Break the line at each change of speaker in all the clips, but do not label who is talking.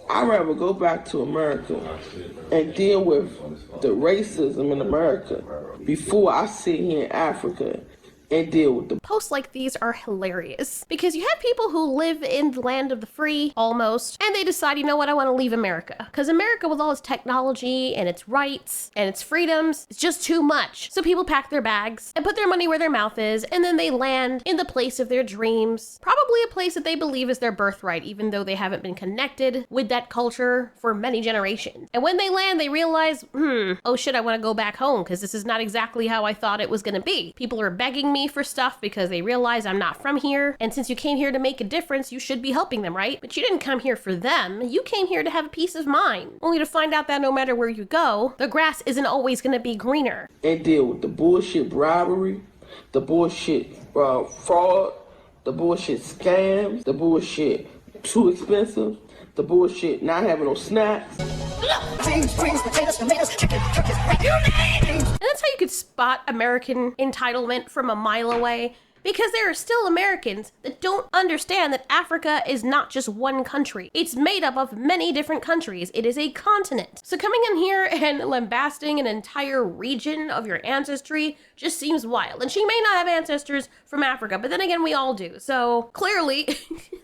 I'd rather go back to America and deal with the racism in America before I sit here in Africa and deal with the
posts like these are hilarious because you have people who live in the land of the free almost, and they decide, you know what, I want to leave America because America with all its technology and its rights and its freedoms is just too much. So people pack their bags and put their money where their mouth is, and then they land in the place of their dreams, probably a place that they believe is their birthright, even though they haven't been connected with that culture for many generations. And when they land, they realize, oh shit, I want to go back home because this is not exactly how I thought it was going to be. People are begging me for stuff because they realize I'm not from here, and since you came here to make a difference, you should be helping them, right? But you didn't come here for them. You came here to have a peace of mind, only to find out that no matter where you go, the grass isn't always going to be greener.
And deal with the bullshit bribery, the bullshit fraud, the bullshit scams, the bullshit too expensive, the bullshit not having no snacks.
And that's how you could spot American entitlement from a mile away, because there are still Americans that don't understand that Africa is not just one country. It's made up of many different countries. It is a continent. So coming in here and lambasting an entire region of your ancestry just seems wild. And she may not have ancestors from Africa, but then again, we all do. So clearly,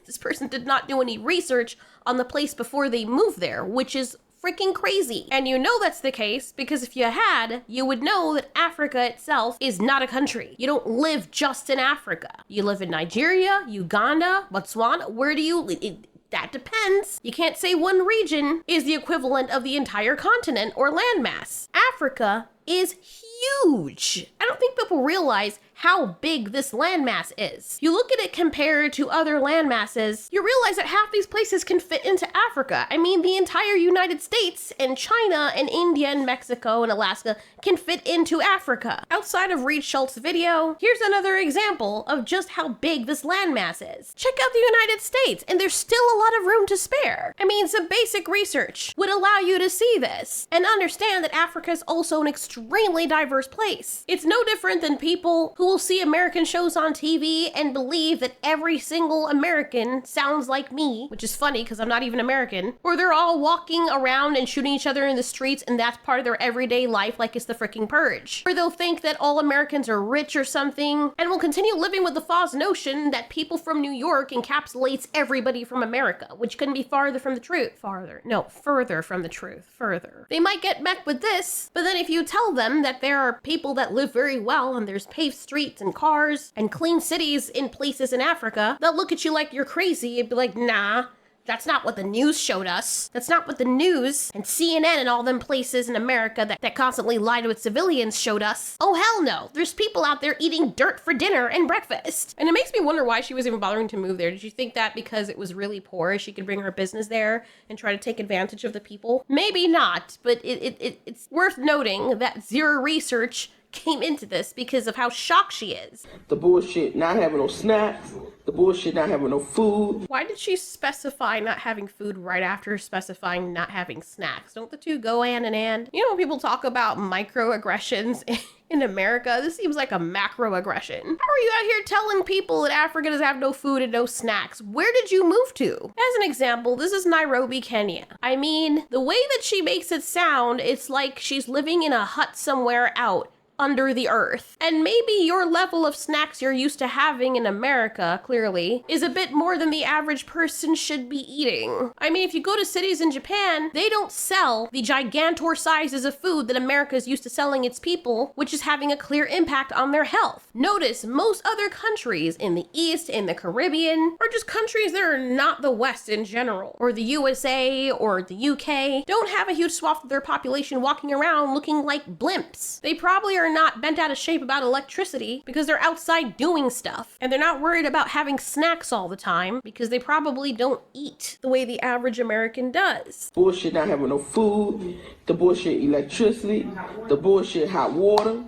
this person did not do any research on the place before they moved there, which is freaking crazy. And you know that's the case because if you had, you would know that Africa itself is not a country. You don't live just in Africa. You live in Nigeria, Uganda, Botswana. Where do you live? That depends. You can't say one region is the equivalent of the entire continent or landmass. Africa is huge. I don't think people realize how big this landmass is. You look at it compared to other landmasses, you realize that half these places can fit into Africa. I mean, the entire United States and China and India and Mexico and Alaska can fit into Africa. Outside of Reed Schultz's video, here's another example of just how big this landmass is. Check out the United States, and there's still a lot of room to spare. I mean, some basic research would allow you to see this and understand that Africa is also an extremely diverse place. It's no different than people who will see American shows on TV and believe that every single American sounds like me, which is funny because I'm not even American, or they're all walking around and shooting each other in the streets and that's part of their everyday life like it's the freaking purge. Or they'll think that all Americans are rich or something and will continue living with the false notion that people from New York encapsulates everybody from America, which couldn't be farther from the truth. Further from the truth. Further. They might get met with this, but then if you tell them that there are people that live very well and there's paved streets and cars and clean cities in places in Africa, they'll look at you like you're crazy. You'd be like, nah, that's not what the news showed us. That's not what the news and CNN and all them places in America that constantly lie to its civilians showed us. Oh, hell no. There's people out there eating dirt for dinner and breakfast. And it makes me wonder why she was even bothering to move there. Did you think that because it was really poor, she could bring her business there and try to take advantage of the people? Maybe not, but it's worth noting that zero research came into this because of how shocked she is.
The bullshit not having no snacks, the bullshit not having no food.
Why did she specify not having food right after specifying not having snacks? Don't the two go hand in hand? You know when people talk about microaggressions in America, this seems like a macroaggression. How are you out here telling people that Africa does have no food and no snacks? Where did you move to? As an example, this is Nairobi, Kenya. I mean, the way that she makes it sound, it's like she's living in a hut somewhere out under the earth. And maybe your level of snacks you're used to having in America, clearly, is a bit more than the average person should be eating. I mean, if you go to cities in Japan, they don't sell the gigantor sizes of food that America is used to selling its people, which is having a clear impact on their health. Notice most other countries in the East, in the Caribbean, or just countries that are not the West in general, or the USA or the UK, don't have a huge swath of their population walking around looking like blimps. They probably are not bent out of shape about electricity because they're outside doing stuff, and they're not worried about having snacks all the time because they probably don't eat the way the average American does.
Bullshit not having no food, the bullshit electricity, the bullshit hot water,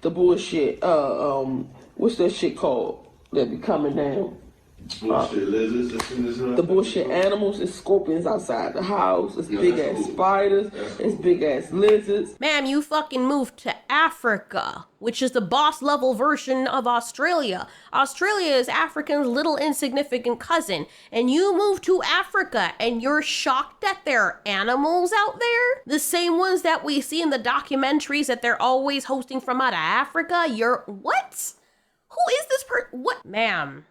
the bullshit what's that shit called that be coming down?
Bullshit lizards as soon as
The bullshit animals is scorpions outside the house. It's big ass spiders. It's big ass lizards.
Ma'am, you fucking moved to Africa, which is the boss level version of Australia. Australia is Africa's little insignificant cousin. And you moved to Africa and you're shocked that there are animals out there? The same ones that we see in the documentaries that they're always hosting from out of Africa? You're, what? Who is this what? Ma'am,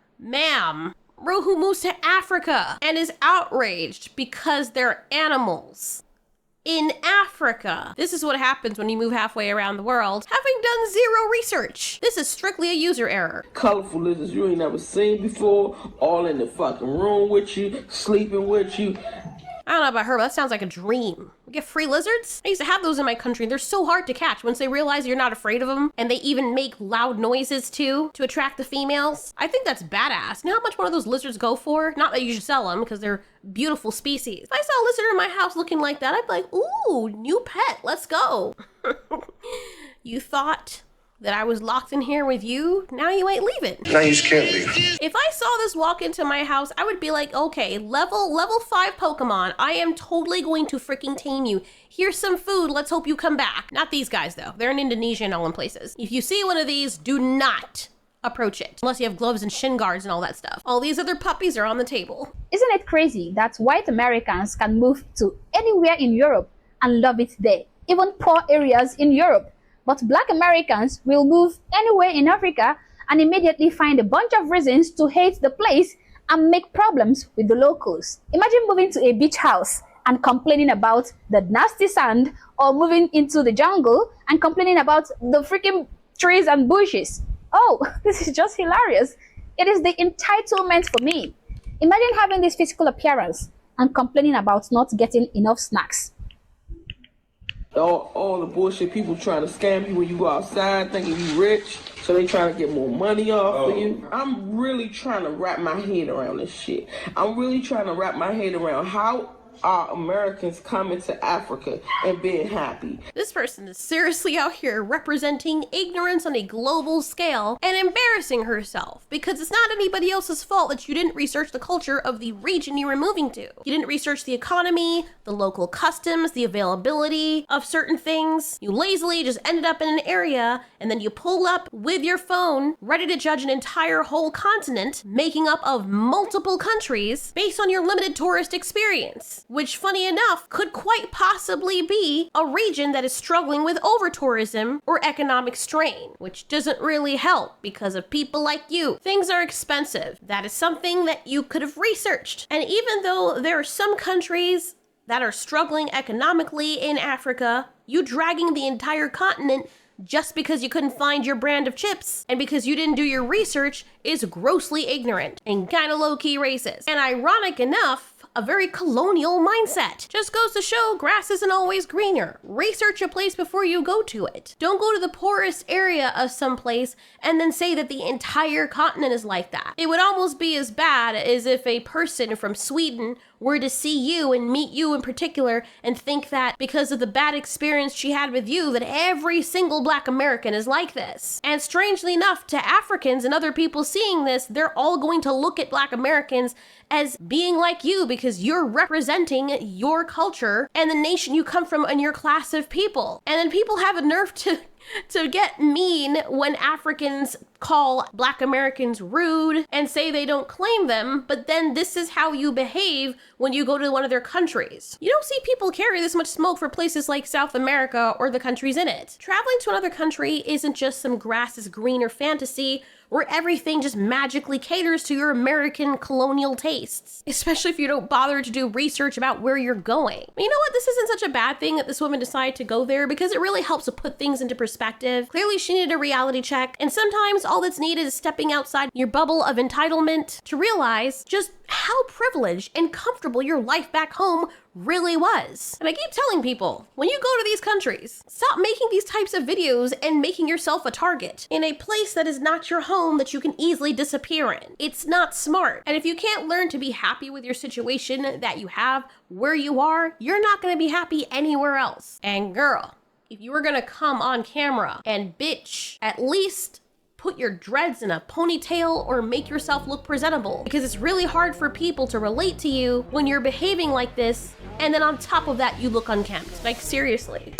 who moves to Africa and is outraged because they're animals in Africa. This is what happens when you move halfway around the world, having done zero research. This is strictly a user error.
Colorful lizards you ain't never seen before, all in the fucking room with you, sleeping with you.
I don't know about her, but that sounds like a dream. We get free lizards? I used to have those in my country. They're so hard to catch once they realize you're not afraid of them. And they even make loud noises too to attract the females. I think that's badass. You know how much one of those lizards go for? Not that you should sell them because they're beautiful species. If I saw a lizard in my house looking like that, I'd be like, ooh, new pet, let's go. You thought that I was locked in here with you? Now you ain't leaving.
Now you can't leave.
If I saw this walk into my house, I would be like, okay, level 5 Pokemon. I am totally going to freaking tame you. Here's some food. Let's hope you come back. Not these guys though. They're in Indonesia and all in places. If you see one of these, do not approach it unless you have gloves and shin guards and all that stuff. All these other puppies are on the table.
Isn't it crazy that white Americans can move to anywhere in Europe and love it there, even poor areas in Europe? But black Americans will move anywhere in Africa and immediately find a bunch of reasons to hate the place and make problems with the locals. Imagine moving to a beach house and complaining about the nasty sand, or moving into the jungle and complaining about the freaking trees and bushes. Oh, this is just hilarious. It is the entitlement for me. Imagine having this physical appearance and complaining about not getting enough snacks.
All the bullshit people trying to scam you when you go outside thinking you rich, so they trying to get more money off of you. I'm really trying to wrap my head around this shit. I'm really trying to wrap my head around how are Americans coming to Africa and being happy.
This person is seriously out here representing ignorance on a global scale and embarrassing herself because it's not anybody else's fault that you didn't research the culture of the region you were moving to. You didn't research the economy, the local customs, the availability of certain things. You lazily just ended up in an area and then you pull up with your phone ready to judge an entire whole continent making up of multiple countries based on your limited tourist experience, which funny enough could quite possibly be a region that is struggling with over-tourism or economic strain, which doesn't really help because of people like you. Things are expensive. That is something that you could have researched. And even though there are some countries that are struggling economically in Africa, you dragging the entire continent just because you couldn't find your brand of chips and because you didn't do your research is grossly ignorant and kind of low-key racist. And ironic enough, a very colonial mindset. Just goes to show grass isn't always greener. Research a place before you go to it. Don't go to the poorest area of some place and then say that the entire continent is like that. It would almost be as bad as if a person from Sweden were to see you and meet you in particular and think that because of the bad experience she had with you that every single black American is like this. And strangely enough, to Africans and other people seeing this, they're all going to look at black Americans as being like you because you're representing your culture and the nation you come from and your class of people. And then people have a nerve to get mean when Africans call black Americans rude and say they don't claim them, but then this is how you behave when you go to one of their countries. You don't see people carry this much smoke for places like South America or the countries in it. Traveling to another country isn't just some grass is greener fantasy where everything just magically caters to your American colonial tastes, especially if you don't bother to do research about where you're going. But you know what? This isn't such a bad thing that this woman decided to go there because it really helps to put things into perspective. Clearly, she needed a reality check, and sometimes all that's needed is stepping outside your bubble of entitlement to realize just how privileged and comfortable your life back home really was. And I keep telling people, when you go to these countries, stop making these types of videos and making yourself a target in a place that is not your home that you can easily disappear in. It's not smart. And if you can't learn to be happy with your situation that you have where you are, you're not gonna be happy anywhere else. And girl, if you were gonna come on camera and bitch, at least put your dreads in a ponytail or make yourself look presentable, because it's really hard for people to relate to you when you're behaving like this, and then on top of that, you look unkempt. Like, seriously.